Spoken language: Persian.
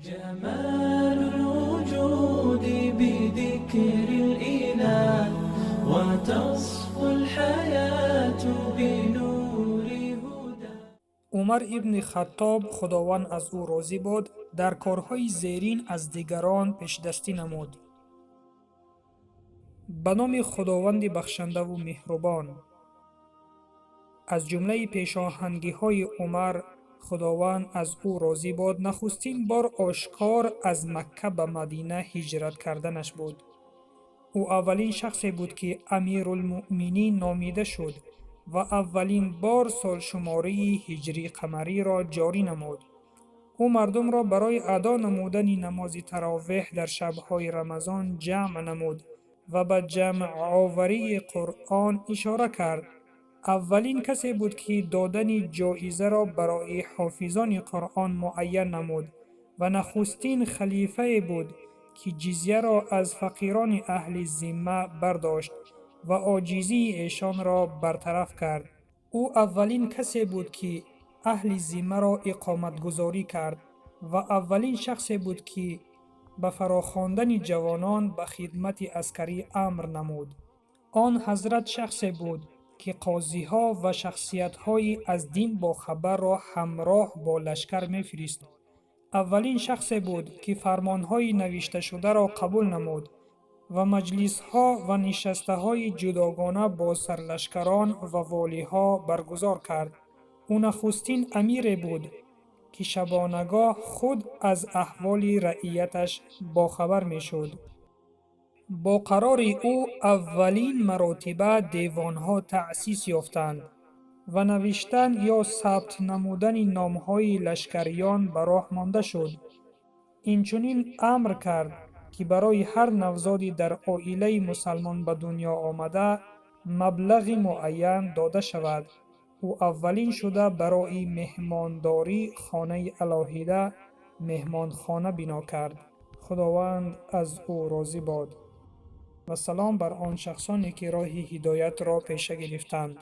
جمال الوجود بذكر الإله وتصفو الحياة بنور هدى. عمر ابن خطاب خداوند از او راضی باد در کارهای زیرین از دیگران پیشدستی نمود. به نام خداوند بخشنده و مهربان. از جمله پیشاهنگی های عمر خداوند از او راضی باد نخستین بار آشکار از مکه به مدینه هجرت کردنش بود. او اولین شخصی بود که امیرالمؤمنین نامیده شد و اولین بار سال شماره هجری قمری را جاری نمود. او مردم را برای ادا نمودن نماز تراویح در شبهای رمضان جمع نمود و به جمع آوری قرآن اشاره کرد. اولین کسی بود که دادن جایزه را برای حافظان قرآن معین نمود و نخستین خلیفه بود که جزیه را از فقیران اهل ذمه برداشت و عاجزی ایشان را برطرف کرد. او اولین کسی بود که اهل ذمه را اقامت گذاری کرد و اولین شخصی بود که به فراخواندن جوانان به خدمت عسکری امر نمود. آن حضرت شخصی بود که قاضی‌ها و شخصیت‌های از دین با خبر را همراه با لشکر می‌فرستاد. اولین شخصی بود که فرمان‌های نوشته شده را قبول نمود و مجلس‌ها و نشسته‌های جداگانه با سرلشکران و والی‌ها برگزار کرد. او نخستین امیر بود که شبانگاه خود از احوال رعیتش باخبر می‌شد. با قرار او اولین مراتبه دیوانها تأسیس یافتند و نوشتن یا ثبت نمودن نامهای لشکریان به راه مانده شد. اینچنین امر کرد که برای هر نوزادی در عائله مسلمان به دنیا آمده مبلغ معین داده شود. او اولین شده برای مهمانداری خانه علاهیده مهمانخانه بنا کرد. خداوند از او راضی باد. و سلام بر آن شخصانی که راه هدایت را پیشه گرفتند.